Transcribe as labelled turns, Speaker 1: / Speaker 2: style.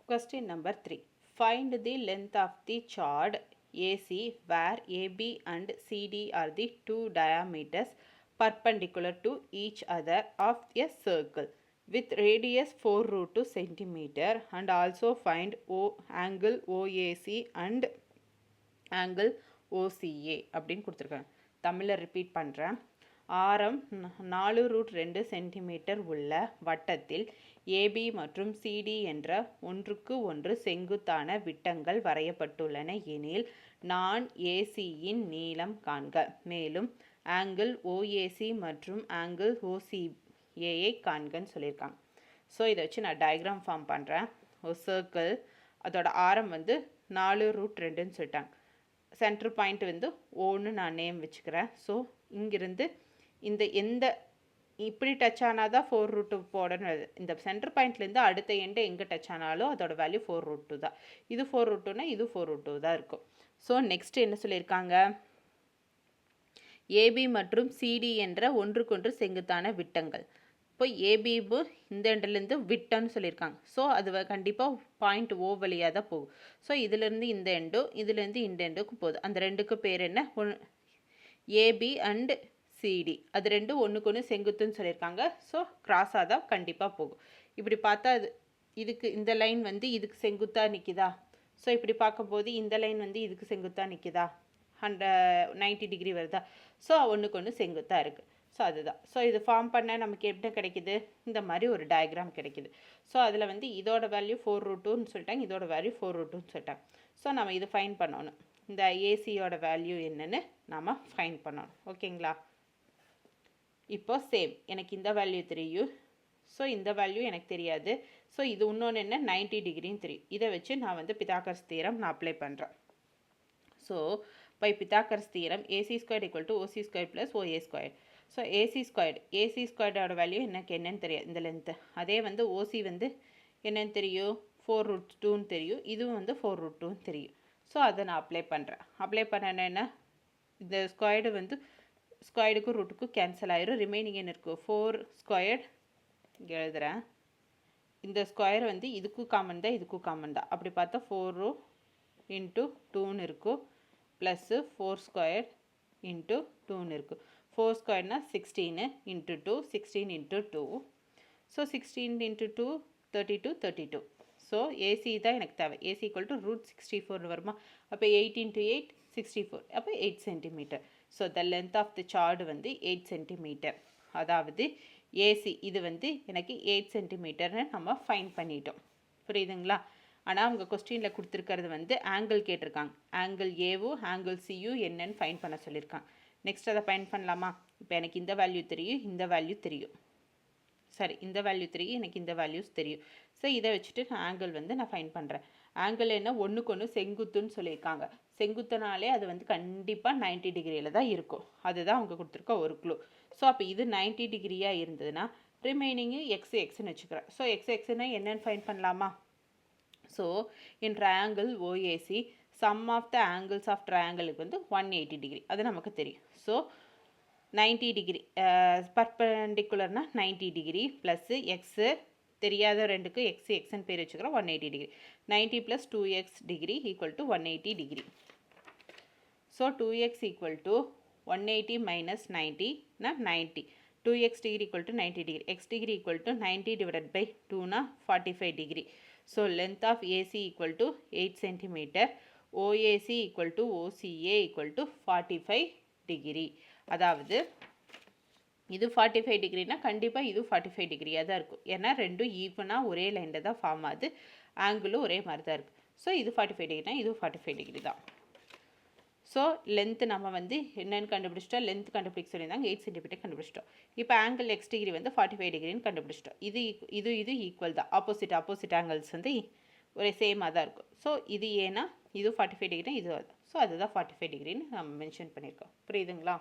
Speaker 1: Question number 3. Find the length of the chord AC where AB and CD are the two diameters perpendicular to each other of a circle with radius 4 root 2 centimeter, and also find angle OAC and angle OCA அப்படின்னு கொடுத்துருக்காங்க. தமிழில் repeat பண்ணுறேன். ஆரம் 4√2 centimetre உள்ள வட்டத்தில் AB மற்றும் CD என்ற ஒன்றுக்கு ஒன்று செங்குத்தான விட்டங்கள் வரையப்பட்டுள்ளன எனில் நான் ஏசியின் நீளம் காண்க. மேலும் ஆங்கிள் ஓஏசி மற்றும் ஆங்கிள் ஓசிஏயை காண்கன்னு சொல்லியிருக்காங்க. ஸோ இதை வச்சு நான் டயக்ராம் ஃபார்ம் பண்ணுறேன். ஒரு சர்க்கிள், அதோட ஆரம் 4√2ன்னு சொல்லிட்டாங்க. சென்டர் பாயிண்ட் ஓன்னு நான் நேம் வச்சுக்கிறேன். ஸோ இங்கிருந்து எந்த இப்படி டச் ஆனால் தான் 4√2 போடணும். இந்த சென்டர் பாயிண்ட்லேருந்து அடுத்த எண்டு எங்கே டச் ஆனாலும் அதோட வேல்யூ 4√2 தான். இது 4√2னா இது 4√2 தான் இருக்கும். ஸோ நெக்ஸ்ட் என்ன சொல்லியிருக்காங்க, ஏபி மற்றும் சிடி என்ற ஒன்றுக்கொன்று செங்குத்தான விட்டங்கள். இப்போ ஏபிபு இந்த எண்டுலேருந்து விட்டம்னு சொல்லியிருக்காங்க. ஸோ அது கண்டிப்பாக பாயிண்ட் ஓ வழியாக தான் போகும். ஸோ இதுலேருந்து இந்த எண்டும் இதுலேருந்து இந்த எண்டுக்கும் போகுது. அந்த ரெண்டுக்கு பேர் என்ன, ஏபி அண்ட் சிடி, அது ரெண்டும் ஒன்றுக்கு ஒன்று செங்குத்துன்னு சொல்லியிருக்காங்க. ஸோ கிராஸாக தான் கண்டிப்பாக போகும். இப்படி பார்த்தா இதுக்கு இந்த லைன் இதுக்கு செங்குத்தாக நிற்கிதா. ஸோ இப்படி பார்க்கும்போது இந்த லைன் இதுக்கு செங்குத்தாக நிற்கிதா, 90 டிகிரி வருதா. ஸோ ஒன்றுக்கு ஒன்று செங்குத்தாக இருக்குது. ஸோ அதுதான். ஸோ இது ஃபார்ம் பண்ண நமக்கு எப்படி கிடைக்குது, இந்த மாதிரி ஒரு டயக்ராம் கிடைக்குது. ஸோ அதில் இதோட வேல்யூ 4√2ன்னு சொல்லிட்டாங்க, இதோட வேல்யூ 4√2ன்னு சொல்லிட்டாங்க. ஸோ நம்ம இது ஃபைன் பண்ணணும். இந்த ஏசியோட வேல்யூ என்னன்னு நம்ம ஃபைன் பண்ணணும். ஓகேங்களா. இப்போ சேம், எனக்கு இந்த வேல்யூ தெரியும். ஸோ இந்த வேல்யூ எனக்கு தெரியாது. ஸோ இது இன்னொன்று என்ன, 90 டிகிரின்னு தெரியும். இதை வச்சு நான் பித்தாகரஸ் தியரம் நான் அப்ளை பண்ணுறேன். So by Pythagoras theorem AC square equal to OC square plus OA square. So AC ஸ்கொயர்டோட வேல்யூ எனக்கு என்னன்னு தெரியாது, இந்த லென்த்து. அதே ஓசி என்னன்னு தெரியும், 4√2ன்னு தெரியும். இதுவும் 4√2ன்னு தெரியும். ஸோ அதை நான் அப்ளை பண்ணுறேன். அப்ளை பண்ணேன்னா இந்த ஸ்கொயர்டு ஸ்கொயர்டுக்கும் ரூட்டுக்கும் கேன்சல் ஆயிரும். ரிமைனிங் என்ன இருக்கும், 4 ஸ்கொயர்ட் இங்கே எழுதுகிறேன். இந்த ஸ்கொயர் இதுக்கும் காமன் தான், இதுக்கும் காமன் தான். அப்படி பார்த்தா 4 இன்ட்டு 2ன்னு இருக்கும், ப்ளஸ்ஸு 4 ஸ்கொயர் இன்ட்டு 2ன்னு இருக்கும். 4 ஸ்கொயர்னா 16 into 2, 16 into 2. So 16 into 2 32. So AC தான் எனக்கு தேவை. ஏசி ஈக்குவல் டு √64 வருமா. அப்போ 8 இன்ட்டு 8 64, அப்போ 8 centimetre. So the length of the chord 8 centimetre. அதாவது ஏசி இது எனக்கு 8 சென்டிமீட்டர்னு நம்ம ஃபைன் பண்ணிட்டோம். புரியுதுங்களா. ஆனால் அவங்க கொஸ்டினில் கொடுத்துருக்கிறது ஆங்கிள் கேட்டிருக்காங்க. ஆங்கிள் ஏவும் ஆங்கிள் சியும் என்னன்னு ஃபைன் பண்ண சொல்லியிருக்காங்க. நெக்ஸ்ட் அதை ஃபைன் பண்ணலாமா. இப்போ எனக்கு இந்த வேல்யூ தெரியும், இந்த வேல்யூ தெரியும். சரி, இந்த வேல்யூ தெரியும், எனக்கு இந்த வேல்யூஸ் தெரியும். ஸோ இதை வச்சுட்டு நான் ஆங்கிள் நான் ஃபைன் பண்ணுறேன். ஆங்கிள் என்ன, ஒன்றுக்கு ஒன்று செங்குத்துன்னு சொல்லியிருக்காங்க. செங்குத்துனாலே அது கண்டிப்பாக 90 டிகிரியில் தான் இருக்கும். அதுதான் அவங்க கொடுத்துருக்க ஒரு க்ளூ. ஸோ அப்போ இது 90 டிகிரியாக இருந்ததுன்னா ரிமைனிங்கு எக்ஸ்ன்னு வச்சுக்கிறேன். ஸோ எக்ஸ்னா என்னென்னு ஃபைன் பண்ணலாமா. So in triangle OAC sum of the angles of ட்ரையாங்கிளுக்கு 180 டிகிரி, அது நமக்கு தெரியும். ஸோ 90 டிகிரி பர்பெண்டிகுலர்னா 90 டிகிரி ப்ளஸ்ஸு எக்ஸு தெரியாத ரெண்டுக்கு எக்ஸ்ன்னு பேர் வச்சுக்கிறோம். 180 degree. 90 + 2x degree equal to 180 degree. So 2x equal to 180 minus 90னா 90. 2x degree equal to 90 degree. X degree equal to 90 divided by 2னா 45 degree. So length of a c equal to 8 centimetre. OAC equal to OCA equal to 45 degree. அதாவது இது 45 டிகிரினா கண்டிப்பாக இது 45 டிகிரியாக தான் இருக்கும். ஏன்னா ரெண்டும் ஈவனாக ஒரே லைனில் தான் ஃபார்ம் ஆகுது, ஆங்கிளும் ஒரே மாதிரி தான் இருக்குது. ஸோ இது 45 டிகிரினா இது 45 டிகிரி தான். ஸோ லென்த்து நம்ம என்னென்னு கண்டுபிடிச்சிட்டோம், லென்த் கண்டுபிடிக்க சொல்லியிருந்தாங்க, 8 சென்டிமீட்டர் கண்டுபிடிச்சிட்டோம். இப்போ ஆங்கிள் எக்ஸ் டிகிரி 45 டிகிரின்னு கண்டுபிடிச்சிட்டோம். இது ஈக்குவல் தான். ஆப்போசிட் ஆங்கிள்ஸ் ஒரே சேமாக தான் இருக்கும். ஸோ இது ஏன்னா இது 45 டிகிரினா இது. ஸோ அதுதான் 45 டிகிரின்னு நம்ம மென்ஷன் பண்ணியிருக்கோம். புரியுதுங்களா.